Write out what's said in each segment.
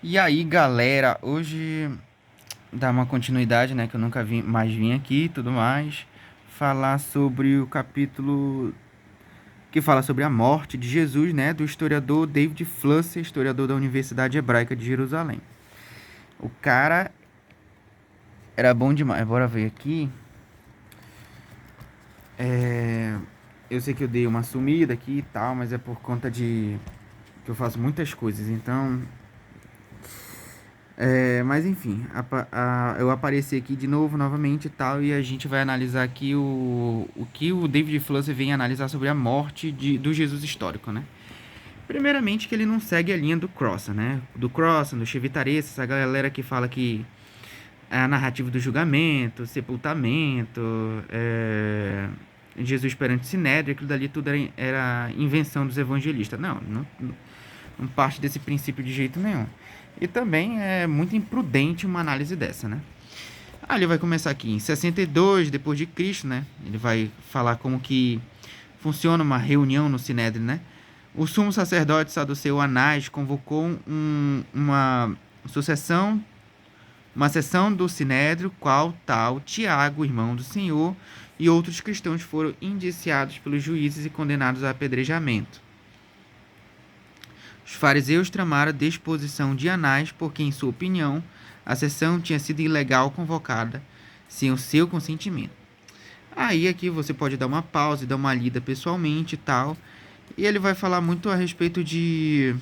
E aí, galera, hoje dá uma continuidade, né, que eu nunca vim aqui e tudo mais, falar sobre o capítulo que fala sobre a morte de Jesus, né, do historiador David Flusser, historiador da Universidade Hebraica de Jerusalém. O cara era bom demais. Bora ver aqui. Eu sei que eu dei uma sumida aqui e tal, mas é por conta de que eu faço muitas coisas, então mas enfim, eu apareci aqui de novo, novamente e tal, e a gente vai analisar aqui o que o David Flusser vem analisar sobre a morte do Jesus histórico, né? Primeiramente que ele não segue a linha do Crossan, né? Do Crossan, do Chevitaresca, essa galera que fala que a narrativa do julgamento, sepultamento, Jesus perante o Sinédrio, aquilo dali tudo era invenção dos evangelistas. Não parte desse princípio de jeito nenhum. E também é muito imprudente uma análise dessa, né? Ele vai começar aqui em 62 depois de Cristo, né? Ele vai falar como que funciona uma reunião no Sinédrio, né? O sumo sacerdote saduceu Anás convocou sucessão, uma sessão do Sinédrio, qual tal Tiago, irmão do Senhor, e outros cristãos foram indiciados pelos juízes e condenados a apedrejamento. Os fariseus tramaram a deposição de Anás porque, em sua opinião, a sessão tinha sido ilegal convocada sem o seu consentimento. Aí aqui você pode dar uma pausa e dar uma lida pessoalmente e tal. E ele vai falar muito a respeito de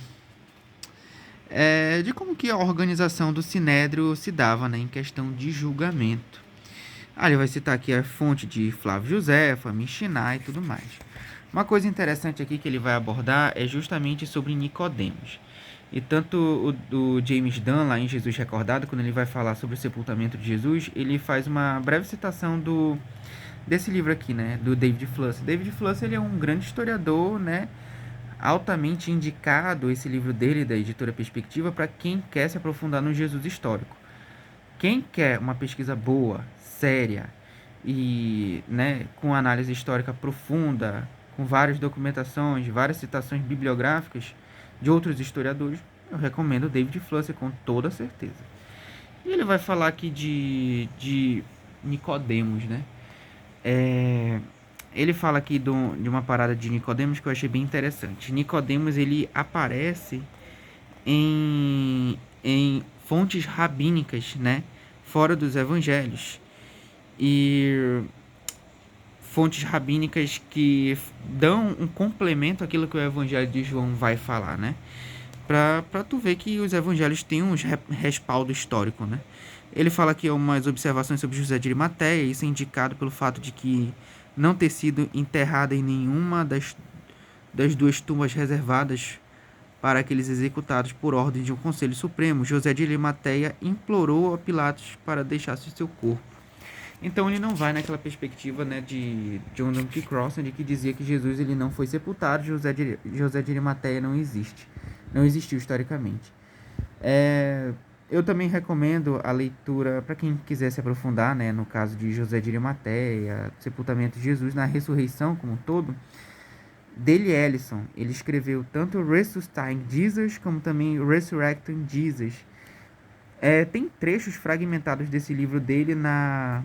como que a organização do Sinédrio se dava, né, em questão de julgamento. Ele vai citar aqui a fonte de Flávio Josefo, Mishnah e tudo mais. Uma coisa interessante aqui que ele vai abordar é justamente sobre Nicodemos. E tanto o James Dunn, lá em Jesus Recordado, quando ele vai falar sobre o sepultamento de Jesus, ele faz uma breve citação desse livro aqui, né, do David Flusser. David Flusser, ele é um grande historiador, né, altamente indicado, esse livro dele, da editora Perspectiva, para quem quer se aprofundar no Jesus histórico. Quem quer uma pesquisa boa, séria e, né, com análise histórica profunda, com várias documentações, várias citações bibliográficas de outros historiadores, eu recomendo David Flusser com toda certeza. E ele vai falar aqui de Nicodemos, né? Ele fala aqui de uma parada de Nicodemos que eu achei bem interessante. Nicodemos, ele aparece em fontes rabínicas, né? Fora dos evangelhos. E fontes rabínicas que dão um complemento àquilo que o evangelho de João vai falar, né? Pra tu ver que os evangelhos têm um respaldo histórico, né? Ele fala aqui umas observações sobre José de Arimateia, isso é indicado pelo fato de que não ter sido enterrado em nenhuma das duas tumbas reservadas para aqueles executados por ordem de um conselho supremo. José de Arimateia implorou a Pilatos para deixasse seu corpo. Então ele não vai naquela perspectiva, né, de John Duncan Crossan, de que dizia que Jesus ele não foi sepultado, José de Arimateia não existe, não existiu historicamente. Eu também recomendo a leitura para quem quiser se aprofundar, né, no caso de José de Arimateia, sepultamento de Jesus, na ressurreição como um todo. Dele Ellison, ele escreveu tanto Resusciting Jesus como também Resurrecting Jesus. Tem trechos fragmentados desse livro dele na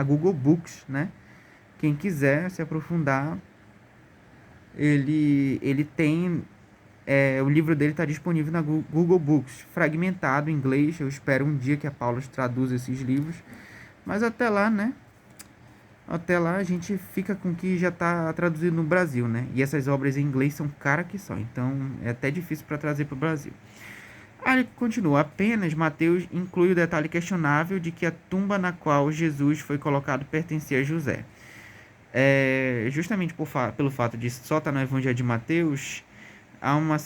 Google Books, né? Quem quiser se aprofundar, ele tem. O livro dele está disponível na Google Books, fragmentado em inglês. Eu espero um dia que a Paula traduza esses livros. Mas até lá, né? Até lá a gente fica com o que já está traduzido no Brasil, né? E essas obras em inglês são caras que são, então é até difícil para trazer para o Brasil. Ele continua, apenas Mateus inclui o detalhe questionável de que a tumba na qual Jesus foi colocado pertencia a José. Justamente pelo fato de só estar no Evangelho de Mateus, há um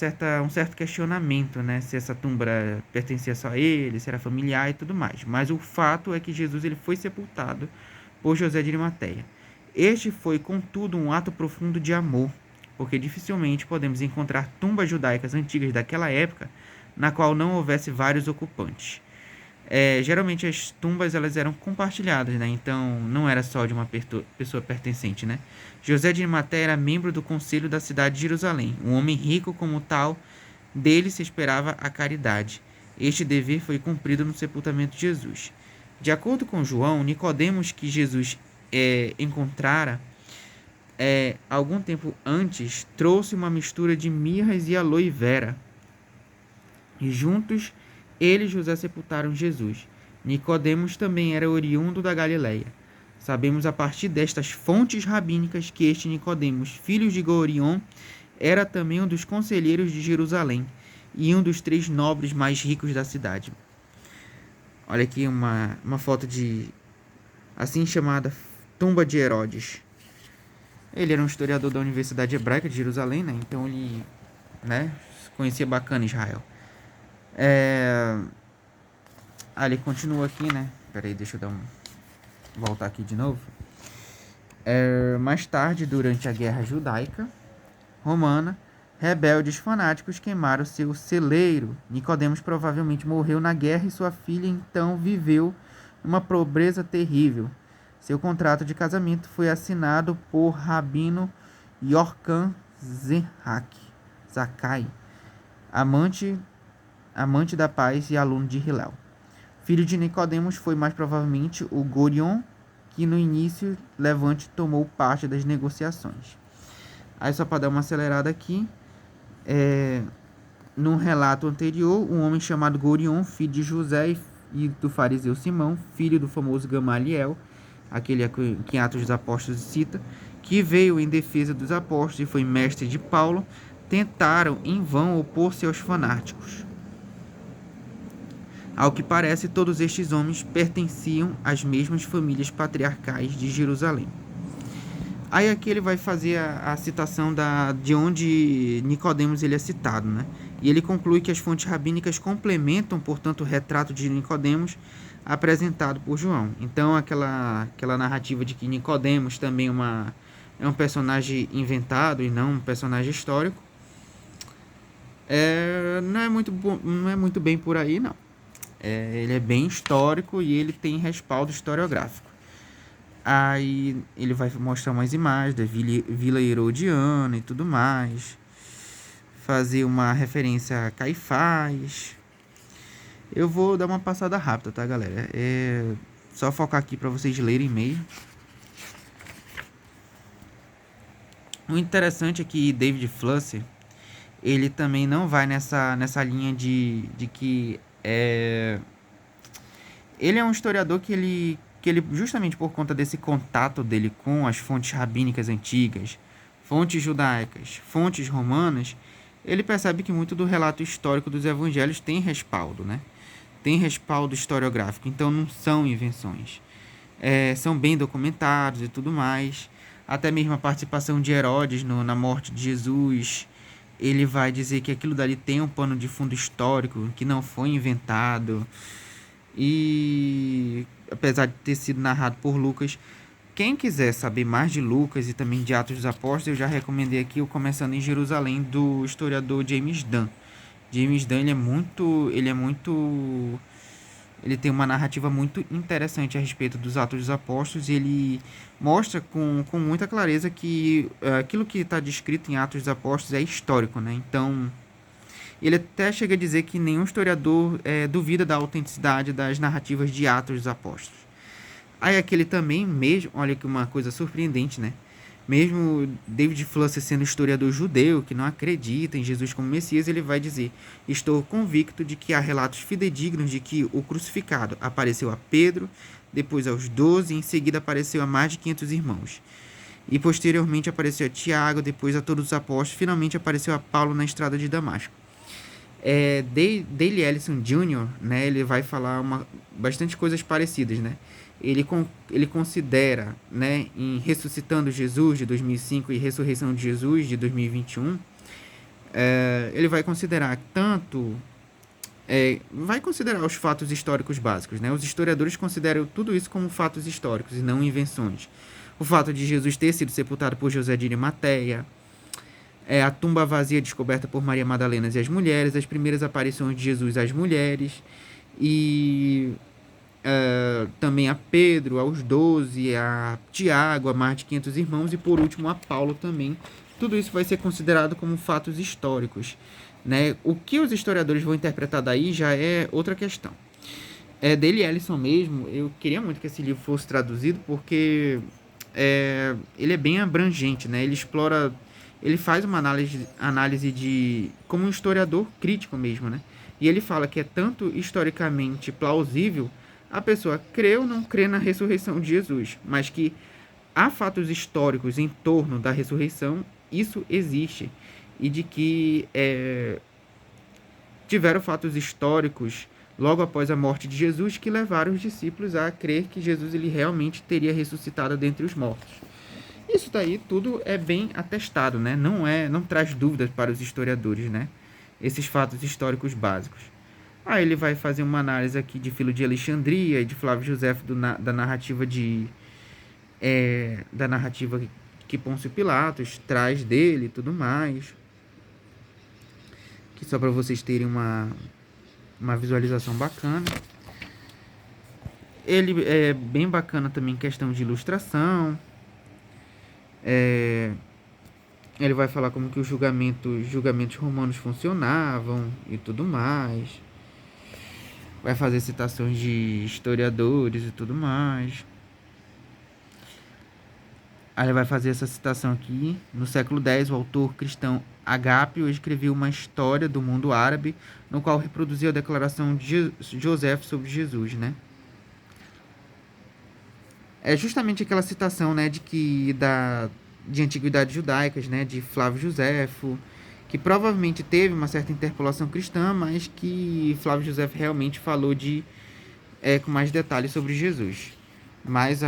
certo questionamento, né? Se essa tumba pertencia só a ele, se era familiar e tudo mais. Mas o fato é que Jesus ele foi sepultado por José de Arimateia. Este foi, contudo, um ato profundo de amor, porque dificilmente podemos encontrar tumbas judaicas antigas daquela época na qual não houvesse vários ocupantes. Geralmente as tumbas elas eram compartilhadas, né? Então não era só de uma pessoa pertencente, né? José de Arimateia era membro do conselho da cidade de Jerusalém, um homem rico como tal, Dele se esperava a caridade. Este dever foi cumprido no sepultamento de Jesus. De acordo com João, Nicodemos, que Jesus encontrara algum tempo antes, trouxe uma mistura de mirras e aloe vera. E juntos, ele e José sepultaram Jesus. Nicodemos também era oriundo da Galileia. Sabemos a partir destas fontes rabínicas que este Nicodemos, filho de Gorion, era também um dos conselheiros de Jerusalém e um dos 3 nobres mais ricos da cidade. Olha aqui uma foto de assim chamada tumba de Herodes. Ele era um historiador da Universidade Hebraica de Jerusalém, né? Então ele, né, conhecia bacana Israel. Ele continua aqui, né? Peraí, deixa eu voltar aqui de novo. Mais tarde, durante a Guerra Judaica Romana, rebeldes fanáticos queimaram seu celeiro. Nicodemos provavelmente morreu na guerra e sua filha então viveu uma pobreza terrível. Seu contrato de casamento foi assinado por Rabino Yorkan Zakkai, amante da paz e aluno de Hillel. Filho de Nicodemos foi mais provavelmente o Gorion, que no início Levante tomou parte das negociações. Aí só para dar uma acelerada aqui, num relato anterior, um homem chamado Gorion, filho de José e do fariseu Simão, filho do famoso Gamaliel, aquele que em Atos dos Apóstolos cita, que veio em defesa dos apóstolos e foi mestre de Paulo, tentaram em vão opor-se aos fanáticos. Ao que parece, todos estes homens pertenciam às mesmas famílias patriarcais de Jerusalém. Aí aqui ele vai fazer a citação de onde Nicodemos ele é citado, né? E ele conclui que as fontes rabínicas complementam, portanto, o retrato de Nicodemos apresentado por João. Então aquela narrativa de que Nicodemos também é um personagem inventado e não um personagem histórico, não é muito bem por aí, não. Ele é bem histórico e ele tem respaldo historiográfico. Aí ele vai mostrar umas imagens da Vila Herodiana e tudo mais. Fazer uma referência a Caifás. Eu vou dar uma passada rápida, tá, galera? Só focar aqui para vocês lerem mesmo. O interessante é que David Flusser, ele também não vai nessa linha de que ele é um historiador que ele justamente por conta desse contato dele com as fontes rabínicas antigas, fontes judaicas, fontes romanas, ele percebe que muito do relato histórico dos evangelhos tem respaldo, né? Tem respaldo historiográfico, então não são invenções. São bem documentados e tudo mais. Até mesmo a participação de Herodes na morte de Jesus, ele vai dizer que aquilo dali tem um pano de fundo histórico, que não foi inventado. E apesar de ter sido narrado por Lucas, quem quiser saber mais de Lucas e também de Atos dos Apóstolos, eu já recomendei aqui o Começando em Jerusalém, do historiador James Dunn. James Dunn, ele tem uma narrativa muito interessante a respeito dos Atos dos Apóstolos, e ele mostra com muita clareza que aquilo que está descrito em Atos dos Apóstolos é histórico, né? Então, ele até chega a dizer que nenhum historiador duvida da autenticidade das narrativas de Atos dos Apóstolos. Aí aquele também, mesmo, olha que uma coisa surpreendente, né? Mesmo David Flusser sendo historiador judeu, que não acredita em Jesus como Messias, ele vai dizer: estou convicto de que há relatos fidedignos de que o crucificado apareceu a Pedro, depois aos 12, e em seguida apareceu a mais de 500 irmãos. E posteriormente apareceu a Tiago, depois a todos os apóstolos, finalmente apareceu a Paulo na estrada de Damasco. Dale Ellison Jr., né, ele vai falar bastante coisas parecidas, né? Ele considera, né, em Ressuscitando Jesus, de 2005, e Ressurreição de Jesus, de 2021, ele vai considerar vai considerar os fatos históricos básicos, né? Os historiadores consideram tudo isso como fatos históricos e não invenções. O fato de Jesus ter sido sepultado por José de Arimateia, a tumba vazia descoberta por Maria Madalena e as mulheres, as primeiras aparições de Jesus às mulheres, e também a Pedro, aos 12, a Tiago, a mais de 500 irmãos, e por último a Paulo também. Tudo isso vai ser considerado como fatos históricos. né? O que os historiadores vão interpretar daí já é outra questão. É dele, Ellison mesmo, eu queria muito que esse livro fosse traduzido, porque ele é bem abrangente, né? Ele explora, ele faz uma análise de, como um historiador crítico mesmo, né? E ele fala que é tanto historicamente plausível a pessoa crer ou não crer na ressurreição de Jesus, mas que há fatos históricos em torno da ressurreição, isso existe, e de que tiveram fatos históricos logo após a morte de Jesus que levaram os discípulos a crer que Jesus ele realmente teria ressuscitado dentre os mortos. Isso daí tudo é bem atestado, né? Não traz dúvidas para os historiadores, né? Esses fatos históricos básicos. Aí ele vai fazer uma análise aqui de Filo de Alexandria e de Flávio Josefo da narrativa da narrativa que Pôncio Pilatos traz dele e tudo mais. Que só para vocês terem uma visualização bacana. Ele é bem bacana também em questão de ilustração. Ele vai falar como que os julgamentos romanos funcionavam e tudo mais. Vai fazer citações de historiadores e tudo mais. Aí ele vai fazer essa citação aqui. No século X, o autor cristão Agápio escreveu uma história do mundo árabe, no qual reproduziu a declaração de José sobre Jesus, né? É justamente aquela citação, né, de antiguidades judaicas, né, de Flávio Josefo, que provavelmente teve uma certa interpolação cristã, mas que Flávio Josefo realmente falou com mais detalhes sobre Jesus. Mas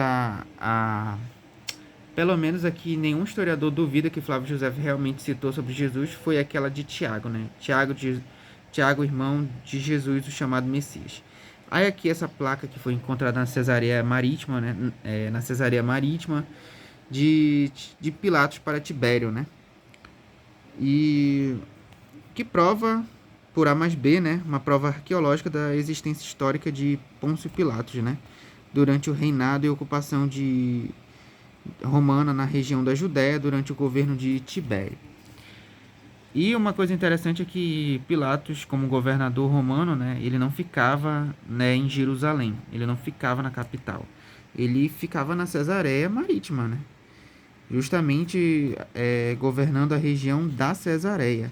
pelo menos aqui nenhum historiador duvida que Flávio Josefo realmente citou sobre Jesus, foi aquela de Tiago, né? Tiago, irmão de Jesus, o chamado Messias. Aí aqui essa placa que foi encontrada na Cesareia Marítima, né? Na Cesareia Marítima de Pilatos para Tibério, né? E que prova, por A mais B, né? Uma prova arqueológica da existência histórica de Pôncio Pilatos, né? Durante o reinado e ocupação romana na região da Judéia durante o governo de Tibério. E uma coisa interessante é que Pilatos, como governador romano, né, ele não ficava, né, em Jerusalém, ele não ficava na capital, ele ficava na Cesareia Marítima, né, justamente governando a região da Cesareia.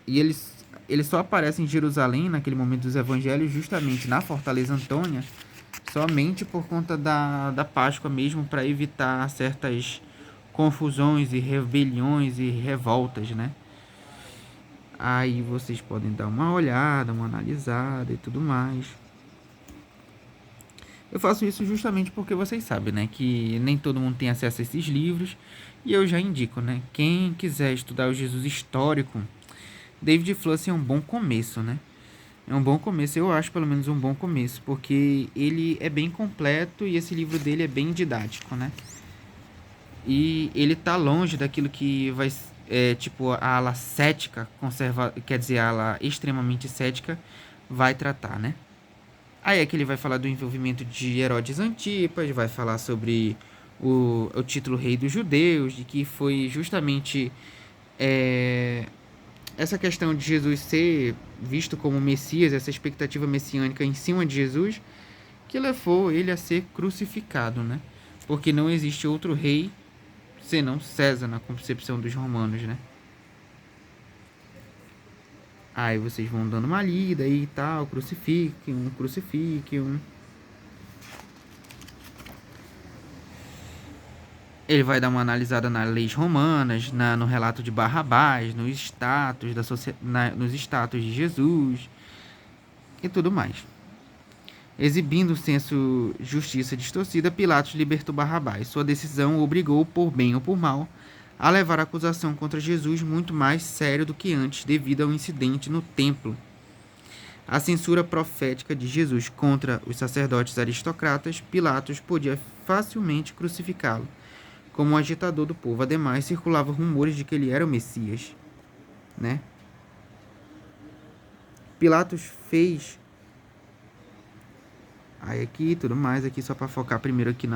E ele só aparece em Jerusalém naquele momento dos evangelhos justamente na Fortaleza Antônia, somente por conta da Páscoa mesmo, para evitar certas confusões e rebeliões e revoltas, né? Aí vocês podem dar uma olhada, uma analisada e tudo mais. Eu faço isso justamente porque vocês sabem, né, que nem todo mundo tem acesso a esses livros, e eu já indico, né, quem quiser estudar o Jesus histórico, David Flusser é um bom começo, né? É um bom começo, eu acho pelo menos um bom começo, porque ele é bem completo e esse livro dele é bem didático, né? E ele tá longe daquilo que vai tipo a ala cética, quer dizer, a ala extremamente cética vai tratar, né? Aí é que ele vai falar do envolvimento de Herodes Antipas, vai falar sobre o título Rei dos Judeus, de que foi justamente essa questão de Jesus ser visto como Messias, essa expectativa messiânica em cima de Jesus, que levou ele a ser crucificado, né? Porque não existe outro rei senão César na concepção dos romanos, né? Aí vocês vão dando uma lida aí e tal, crucifique um. Ele vai dar uma analisada nas leis romanas, no relato de Barrabás, nos status de Jesus e tudo mais. Exibindo o senso de justiça distorcida, Pilatos libertou Barrabás. Sua decisão o obrigou, por bem ou por mal, a levar a acusação contra Jesus muito mais sério do que antes, devido ao incidente no templo. A censura profética de Jesus contra os sacerdotes aristocratas, Pilatos podia facilmente crucificá-lo como um agitador do povo. Ademais, circulavam rumores de que ele era o Messias, né? Pilatos fez aí aqui, tudo mais, aqui só para focar primeiro aqui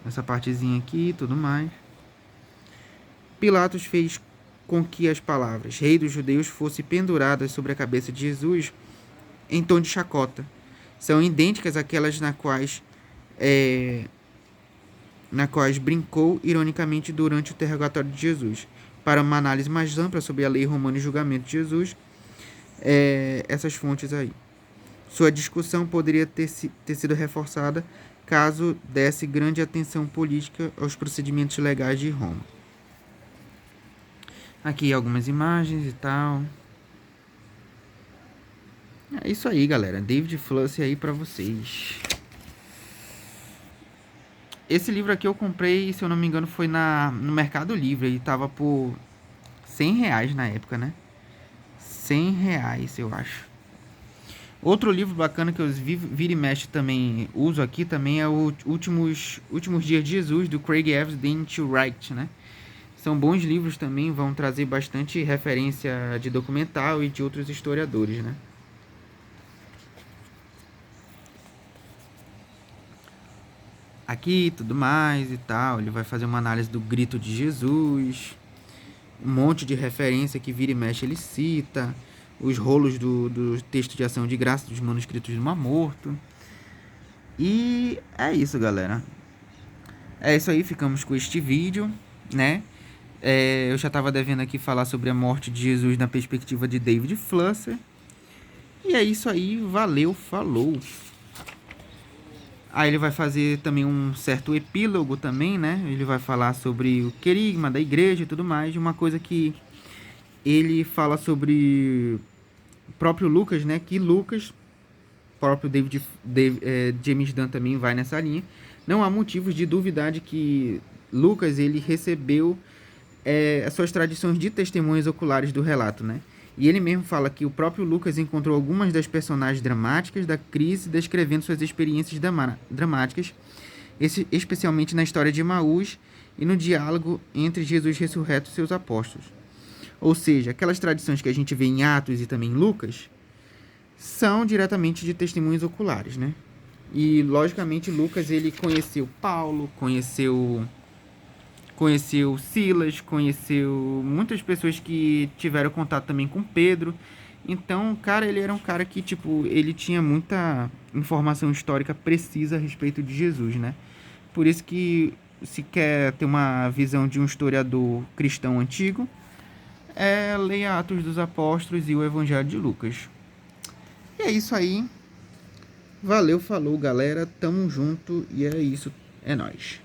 nessa partezinha aqui, tudo mais. Pilatos fez com que as palavras Rei dos Judeus fossem penduradas sobre a cabeça de Jesus em tom de chacota. São idênticas àquelas na quais brincou ironicamente durante o interrogatório de Jesus. Para uma análise mais ampla sobre a lei romana e julgamento de Jesus, essas fontes aí. Sua discussão poderia ter sido reforçada caso desse grande atenção política aos procedimentos legais de Roma. Aqui algumas imagens e tal. É isso aí, galera. David Flusser aí pra vocês. Esse livro aqui eu comprei, se eu não me engano, foi no Mercado Livre. Ele tava por R$100 na época, né? R$100, eu acho. Outro livro bacana que eu vira e mexe também uso aqui também é o Últimos Dias de Jesus, do Craig Evans Wright, né? São bons livros também, vão trazer bastante referência de documental e de outros historiadores, né? Aqui, tudo mais e tal, ele vai fazer uma análise do grito de Jesus, um monte de referência que vira e mexe ele cita, os rolos do texto de ação de graça dos manuscritos do Mar Morto. E é isso, galera. É isso aí, ficamos com este vídeo, né? Eu já estava devendo aqui falar sobre a morte de Jesus na perspectiva de David Flusser. E é isso aí, valeu, falou. Aí ele vai fazer também um certo epílogo também, né? Ele vai falar sobre o querigma da igreja e tudo mais. Uma coisa que ele fala sobre o próprio Lucas, né? Que Lucas, próprio James Dunn também vai nessa linha. Não há motivos de duvidar de que Lucas ele recebeu as suas tradições de testemunhas oculares do relato, né? E ele mesmo fala que o próprio Lucas encontrou algumas das personagens dramáticas da crise descrevendo suas experiências dramáticas, especialmente na história de Emaús e no diálogo entre Jesus ressurreto e seus apóstolos. Ou seja, aquelas tradições que a gente vê em Atos e também em Lucas são diretamente de testemunhos oculares, né? E, logicamente, Lucas ele conheceu Paulo, conheceu Silas, conheceu muitas pessoas que tiveram contato também com Pedro. Então, cara, ele era um cara que, tipo, ele tinha muita informação histórica precisa a respeito de Jesus, né? Por isso que, se quer ter uma visão de um historiador cristão antigo, leia Atos dos Apóstolos e o Evangelho de Lucas. E é isso aí. Valeu, falou, galera. Tamo junto e é isso. É nóis.